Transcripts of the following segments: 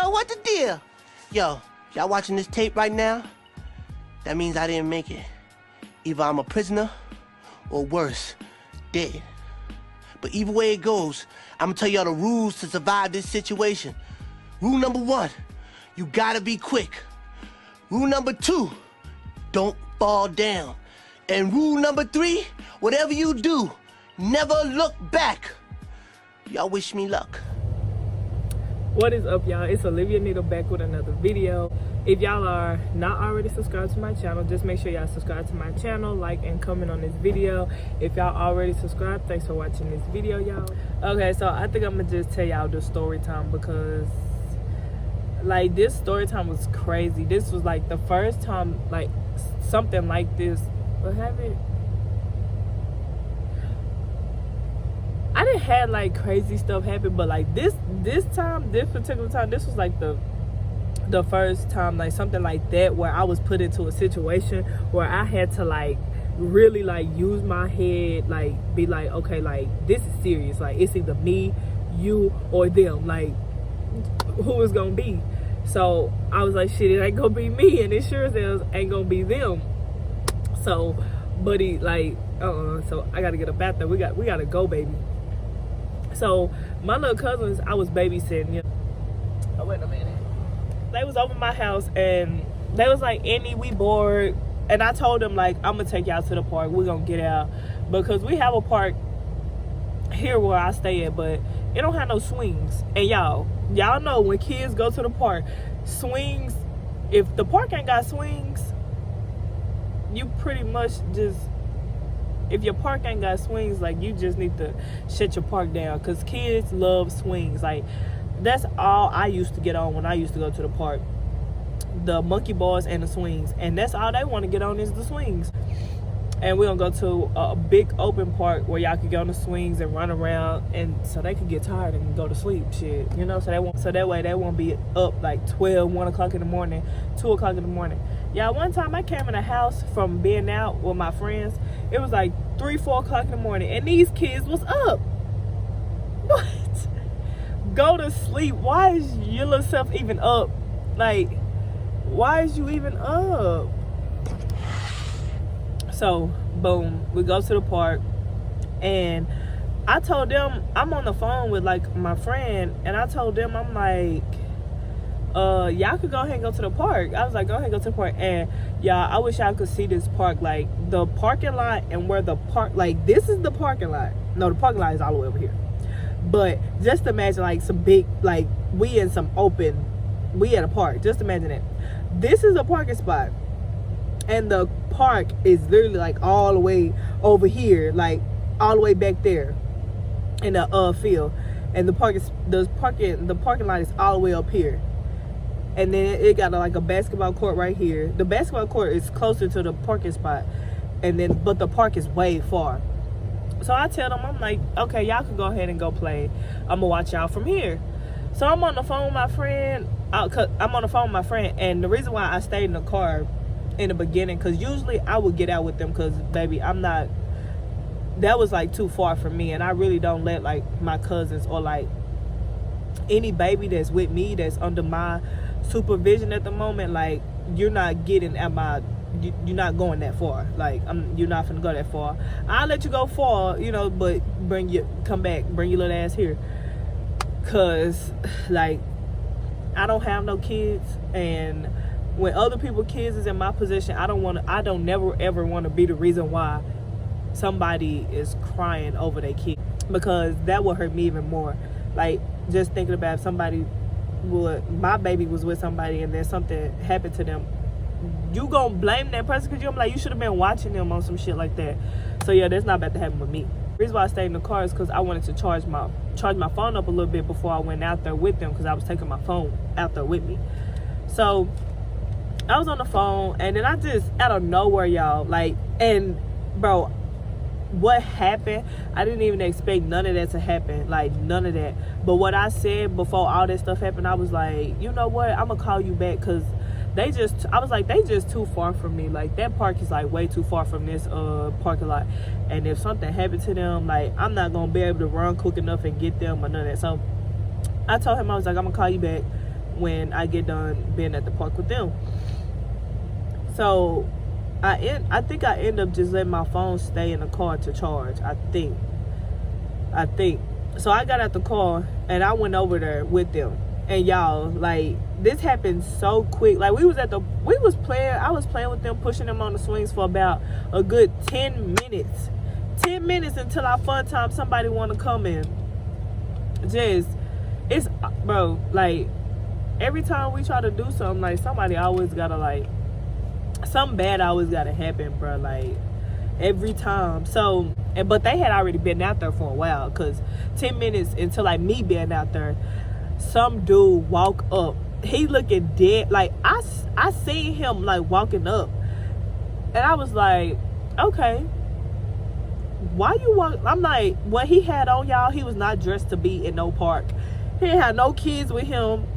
deal? What the deal? Yo, y'all watching this tape right now? That means I didn't make it. Either I'm a prisoner, or worse, dead. But either way it goes, I'm gonna tell y'all the rules to survive this situation. Rule number 1, you gotta be quick. Rule number 2, don't fall down. And rule number 3, whatever you do, never look back. Y'all wish me luck. What is up, y'all? It's Olivia Needle back with another video. If y'all are not already subscribed to my channel, just make sure y'all subscribe to my channel, like and comment on this video. If y'all already subscribed, thanks for watching this video, y'all. Okay, so I think I'm gonna just tell y'all the story time because like this story time was crazy. This was like the first time like something like this would happen. I didn't have like crazy stuff happen, but like this particular time, this was like the first time like something like that where I was put into a situation where I had to like really like use my head, like be like, okay, like this is serious, like it's either me, you, or them, like who is gonna be. So I was like, shit, it ain't gonna be me, and it sure as hell ain't gonna be them. So buddy, like so I gotta get up out there. We gotta go, baby. So my little cousins, I was babysitting, you know. Oh, wait a minute. They was over my house and they was like, Annie, we bored. And I told them like, I'm gonna take y'all to the park. We're gonna get out because we have a park here where I stay at, but it don't have no swings. And y'all know when kids go to the park, swings, if the park ain't got swings, you pretty much just, if your park ain't got swings, like you just need to shut your park down because kids love swings. Like that's all I used to get on when I used to go to the park, the monkey bars and the swings, and that's all they want to get on is the swings. And we're gonna go to a big open park where y'all can get on the swings and run around, and so they can get tired and go to sleep, shit, you know. So that way they won't be up like 12, 1 o'clock in the morning, 2 o'clock in the morning. Yeah, one time I came in the house from being out with my friends. It was like 3, 4 o'clock in the morning, and these kids was up. What? Go to sleep. Why is your little self even up? Like, why is you even up? So, boom, we go to the park, and I told them, I'm on the phone with like my friend, and I told them, I'm like, y'all could go ahead and go to the park. I was like, go ahead and go to the park. And y'all, I wish y'all could see this park, like the parking lot and where the park, like this is the parking lot. No, the parking lot is all the way over here. But just imagine like some big, like we in some open, we at a park. Just imagine it. This is a parking spot. And the park is literally like all the way over here, like all the way back there in the field. And the parking lot is all the way up here. And then it got like a basketball court right here. The basketball court is closer to the parking spot, but the park is way far. So I tell them, I'm like, okay, y'all can go ahead and go play. I'm gonna watch y'all from here. So I'm on the phone with my friend. And the reason why I stayed in the car in the beginning, because usually I would get out with them, because baby, that was like too far for me, and I really don't let like my cousins or like any baby that's with me that's under my supervision at the moment, like you're not getting at my, you're not going that far. Like you're not gonna go that far. I'll let you go far, you know, but bring your little ass here, cause like I don't have no kids, and when other people's kids is in my position, I don't never ever want to be the reason why somebody is crying over their kid, because that would hurt me even more. Like just thinking about my baby was with somebody and then something happened to them, you gonna blame that person because you're like, you should have been watching them on some shit like that. So yeah, that's not about to happen with me. The reason why I stayed in the car is because I wanted to charge my phone up a little bit before I went out there with them, because I was taking my phone out there with me. So I was on the phone, and then I just out of nowhere, y'all, like, and bro, what happened, I didn't even expect none of that to happen, like none of that. But what I said before all that stuff happened, I was like, you know what, I'm gonna call you back, because they just too far from me. Like that park is like way too far from this parking lot, and if something happened to them, like I'm not gonna be able to run quick enough and get them or none of that. So I told him, I was like, I'm gonna call you back when I get done being at the park with them. So I think I end up just letting my phone stay in the car to charge. I think. So I got out the car and I went over there with them. And y'all, like, this happened so quick. Like, I was playing with them, pushing them on the swings for about a good 10 minutes. 10 minutes until our fun time somebody want to come in. It's, bro, like, every time we try to do something, like, somebody always gotta, like, something bad always gotta happen, bro, like, every time. So, but they had already been out there for a while, because 10 minutes until, like, me being out there, some dude walk up. He looking dead. Like, I seen him, like, walking up. And I was like, okay, why you walk? I'm like, what he had on, y'all, he was not dressed to be in no park. He ain't had no kids with him,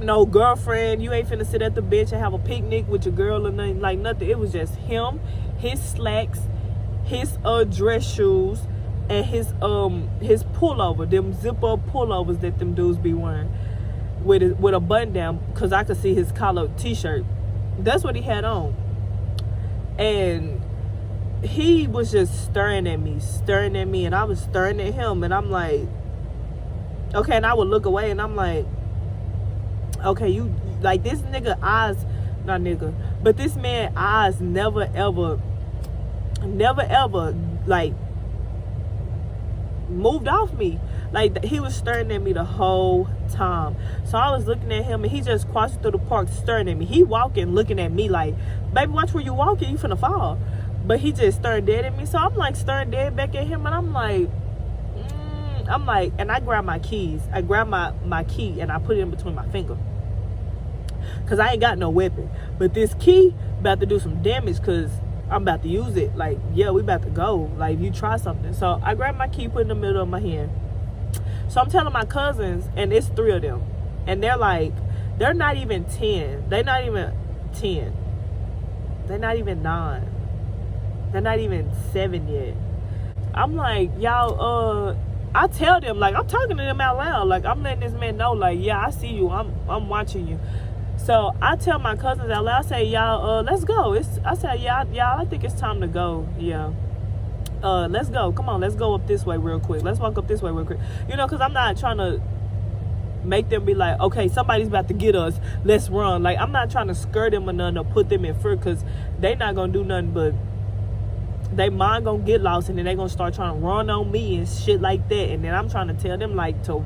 no girlfriend. You ain't finna sit at the bench and have a picnic with your girl or nothing, like nothing. It was just him, his slacks, his dress shoes, and his pullover, them zip-up pullovers that them dudes be wearing with a button down, because I could see his collar t-shirt. That's what he had on. And he was just staring at me, and I was staring at him, and I'm like, okay, and I would look away, and I'm like, okay, you, like, this nigga eyes, not nigga, but this man eyes never ever, like, moved off me. Like, he was staring at me the whole time. So I was looking at him, and he just crossed through the park staring at me. He walking, looking at me like, baby, watch where you walking, you finna fall. But he just staring dead at me. So I'm like staring dead back at him, and I'm like, and I grabbed my keys. I grabbed my key, and I put it in between my finger, because I ain't got no weapon. But this key about to do some damage, because I'm about to use it. Like, yeah, we about to go. Like, if you try something. So I grabbed my key, put it in the middle of my hand. So I'm telling my cousins, and it's 3 of them. And they're like, they're not even 10. They're not even 10. They're not even 9. They're not even 7 yet. I'm like, y'all, I tell them, like, I'm talking to them out loud. Like, I'm letting this man know, like, yeah, I see you. I'm watching you. So I tell my cousins out loud, I say, y'all, let's go. I say, y'all, I think it's time to go. Yeah. Let's go. Come on, let's go up this way real quick. Let's walk up this way real quick. You know, because I'm not trying to make them be like, okay, somebody's about to get us. Let's run. Like, I'm not trying to scare them or nothing or put them in fear, because they not going to do nothing but they mind going to get lost, and then they going to start trying to run on me and shit like that. And then I'm trying to tell them, like, to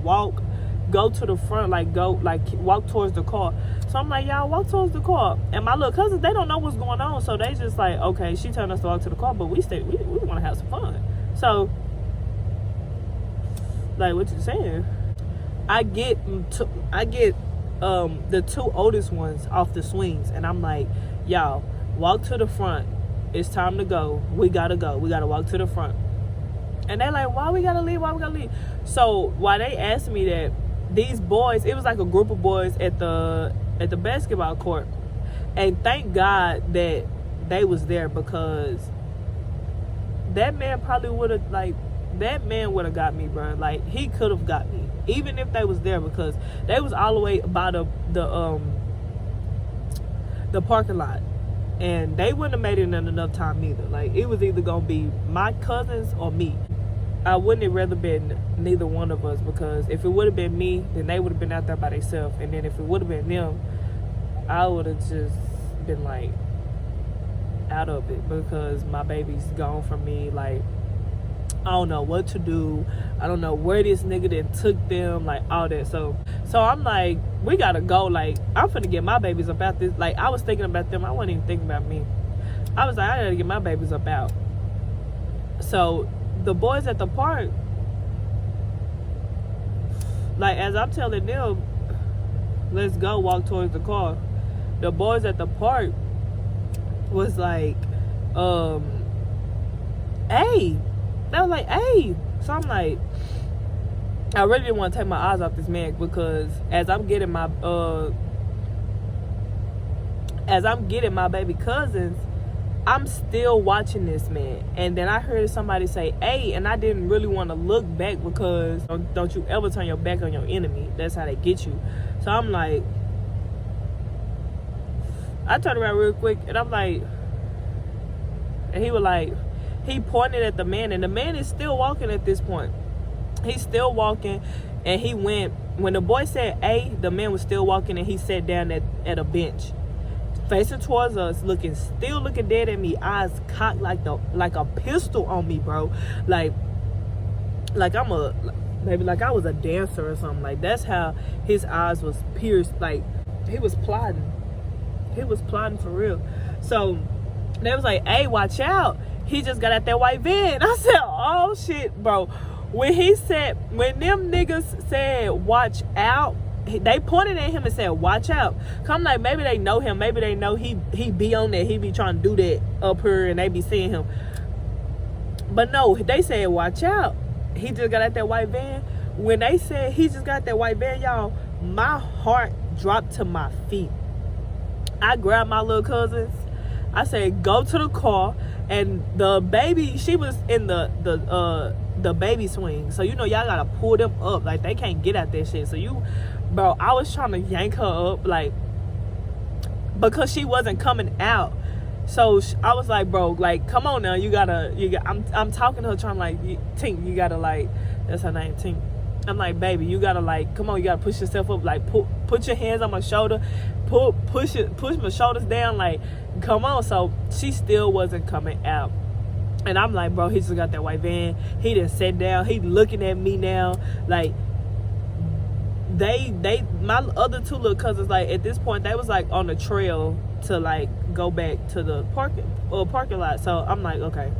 go to the front, like, walk towards the car. So I'm like, y'all, walk towards the car. And my little cousins, they don't know what's going on, so they just like, okay, she telling us to walk to the car, but we want to have some fun. So, like, what you saying? I get the 2 oldest ones off the swings, and I'm like, y'all, walk to the front. It's time to go. We gotta go. We gotta walk to the front. And they're like, why we gotta leave? So while they asked me that, these boys, it was like a group of boys at the basketball court, and thank God that they was there, because that man probably would have got me, bro. Like, he could have got me, even if they was there, because they was all the way by the parking lot, and they wouldn't have made it in enough time either. Like, it was either gonna be my cousins or me. I wouldn't have rather been neither one of us, because if it would have been me, then they would have been out there by themselves. And then if it would have been them, I would have just been like out of it, because my baby's gone from me. Like, I don't know what to do. I don't know where this nigga then took them, like, all that. So I'm like, we gotta go. Like, I'm finna get my babies up out this. Like, I was thinking about them. I wasn't even thinking about me. I was like, I gotta get my babies up out. So the boys at the park, like, as I'm telling them, let's go, walk towards the car, the boys at the park was like, hey. They was like, hey. So I'm like, I really didn't want to take my eyes off this man, because as I'm getting my baby cousins I'm still watching this man, and then I heard somebody say, "Hey," and I didn't really want to look back because don't you ever turn your back on your enemy. That's how they get you. So I'm like, I turned around real quick, and I'm like, and he was like, he pointed at the man, and the man is still walking at this point. He's still walking, and he went, when the boy said, "Hey," the man was still walking, and he sat down at a bench, facing towards us, still looking dead at me, eyes cocked like a pistol on me, bro. Like I'm maybe like I was a dancer or something. Like, that's how his eyes was pierced. Like, he was plotting for real. So they was like, "Hey, watch out, he just got at that white van." I said, "Oh shit, bro." When them niggas said watch out, they pointed at him and said, "Watch out." Come, like, maybe they know him. Maybe they know he be on that. He be trying to do that up here, and they be seeing him. But no, they said, "Watch out, he just got at that white van." When they said he just got that white van, y'all, my heart dropped to my feet. I grabbed my little cousins. I said, "Go to the car." And the baby, she was in the baby swing. So, y'all gotta pull them up. Like, they can't get at that shit. So bro, I was trying to yank her up, like, because she wasn't coming out. So I was like, "Bro, like, come on now, I'm talking to her, trying, like, Tink, you gotta, like," that's her name, Tink. I'm like, "Baby, you gotta, like, come on, you gotta push yourself up, like, put your hands on my shoulder, push my shoulders down, like, come on." So she still wasn't coming out. And I'm like, "Bro, he just got that white van. He done sat down. He looking at me now." Like, my other two little cousins, like, at this point, they was, like, on the trail to, like, go back to the parking lot. So I'm like, okay,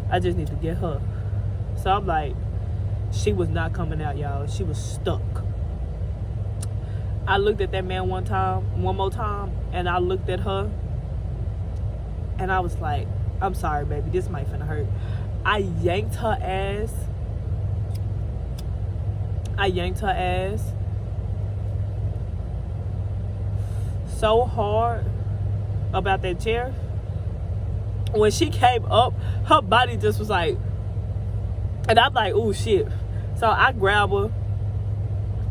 I just need to get her. So I'm like, she was not coming out, y'all. She was stuck. I looked at that man one more time, and I looked at her, and I was like, "I'm sorry, baby, this might finna hurt." I yanked her ass so hard about that chair. When she came up, her body just was like, and I'm like, "Oh shit." So I grab her,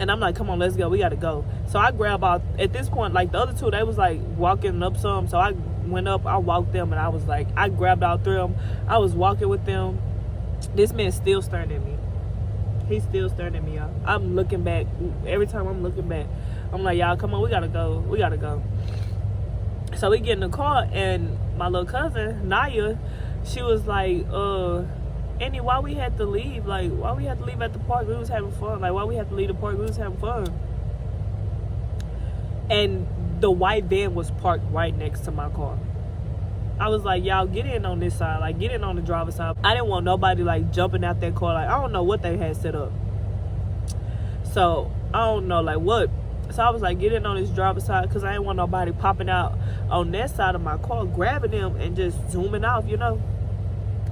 and I'm like, "Come on, let's go, we gotta go." So I grab her. At this point, like, the other two, they was like walking up some. So I went up, I walked them, and I was like, I grabbed all three of them. I was walking with them. This man's still staring at me. He's still staring at me, y'all. I'm looking back. Every time I'm looking back, I'm like, "Y'all, come on, we gotta go. So we get in the car, and my little cousin Naya, she was like, "Annie, why we had to leave? Like, why we had to leave at the park? We was having fun. Like, why we had to leave the park? We was having fun." And the white van was parked right next to my car. I was like, "Y'all, get in on this side. Like, get in on the driver's side." I didn't want nobody, like, jumping out that car. Like, I don't know what they had set up. So, I don't know, like, what. So I was like, "Get in on this driver's side," because I didn't want nobody popping out on that side of my car, grabbing them and just zooming off,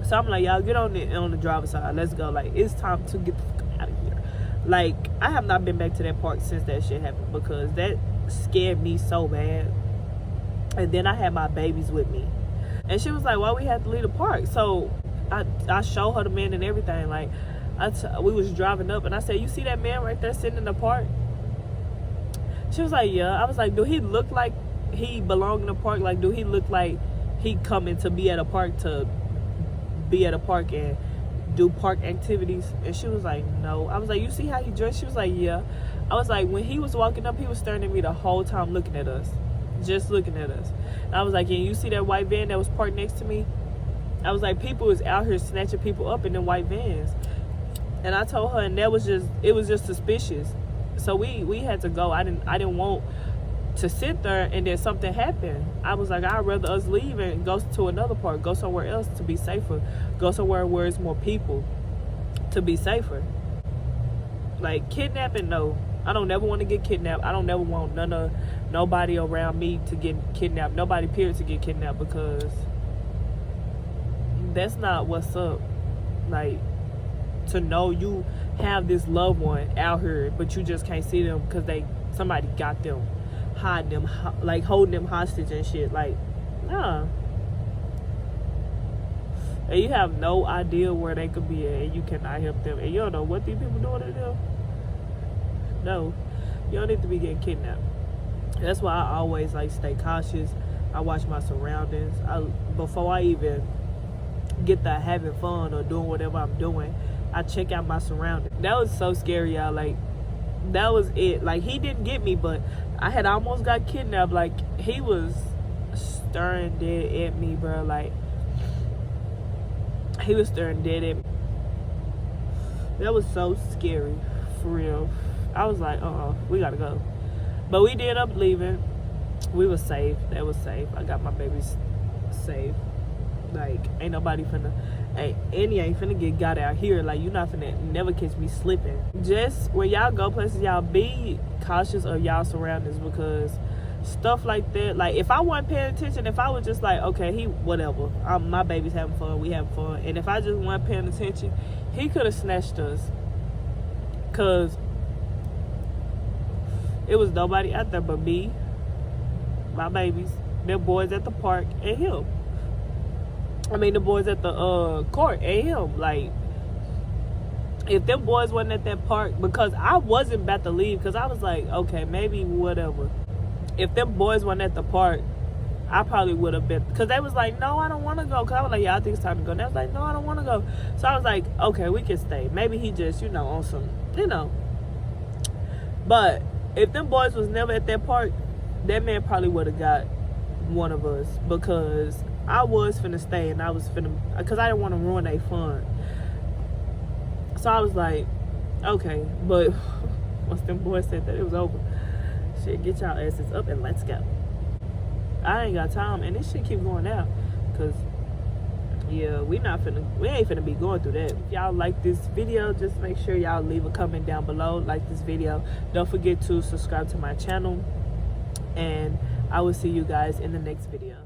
So I'm like, "Y'all, get on the driver's side. Let's go. Like, it's time to get the fuck out of here." Like, I have not been back to that park since that shit happened, because that scared me so bad. And then I had my babies with me, and she was like, "Why we had to leave the park?" So I showed her the man and everything. Like, we was driving up, and I said, "You see that man right there sitting in the park?" She was like, "Yeah." I was like, "Do he look like he belong in the park? Like, do he look like he coming to be at a park and do park activities?" And she was like, "No." I was like, "You see how he dressed?" She was like, "Yeah." I was like, when he was walking up, he was staring at me the whole time, looking at us, just looking at us. And I was like, "And you see that white van that was parked next to me?" I was like, "People is out here snatching people up in them white vans." And I told her, and it was just suspicious. So we had to go. I didn't want to sit there and then something happened. I was like, I'd rather us leave and go to another park, go somewhere else to be safer, go somewhere where it's more people to be safer. Like, kidnapping, no. I don't never want to get kidnapped. I don't never want nobody around me to get kidnapped. Nobody, period, to get kidnapped, because that's not what's up. Like, to know you have this loved one out here, but you just can't see them because somebody got them, hide them, like holding them hostage and shit. Like, nah. and you have no idea where they could be at, and you cannot help them, and you don't know what these people doing to them. No, you don't need to be getting kidnapped. That's why I always like stay cautious. I watch my surroundings. Before I even get to having fun or doing whatever I'm doing, I check out my surroundings. That was so scary, y'all. Like, that was it. Like, he didn't get me, but I had almost got kidnapped. Like, he was staring dead at me, bro. Like, he was staring dead at me. That was so scary, for real. I was like, we gotta go. But we did up leaving. We was safe. That was safe. I got my babies safe. Like, ain't nobody finna, Annie ain't finna get got out here. Like, you not finna never catch me slipping. Just when y'all go places, y'all be cautious of y'all surroundings, because stuff like that, like, if I wasn't paying attention, if I was just like, okay, whatever, my baby's having fun, we having fun, and if I just wasn't paying attention, he could have snatched us, because it was nobody out there but me, my babies, the boys at the park, and him. I mean, the boys at the court and him. Like, if them boys wasn't at that park, because I wasn't about to leave, because I was like, okay, maybe whatever. If them boys weren't at the park, I probably would have been, because they was like, no, I don't want to go, because I was like, yeah, I think it's time to go. And they was like, no, I don't want to go. So I was like, okay, we can stay. Maybe he just, on some, But if them boys was never at that park, that man probably would have got one of us, because I was finna stay, and I was finna, because I didn't want to ruin their fun. So I was like, okay. But once them boys said that, it was over. Shit, get y'all asses up and let's go. I ain't got time, and this shit keep going out, because yeah, we ain't finna be going through that. If y'all like this video, just make sure y'all leave a comment down below, like this video. Don't forget to subscribe to my channel, and I will see you guys in the next video.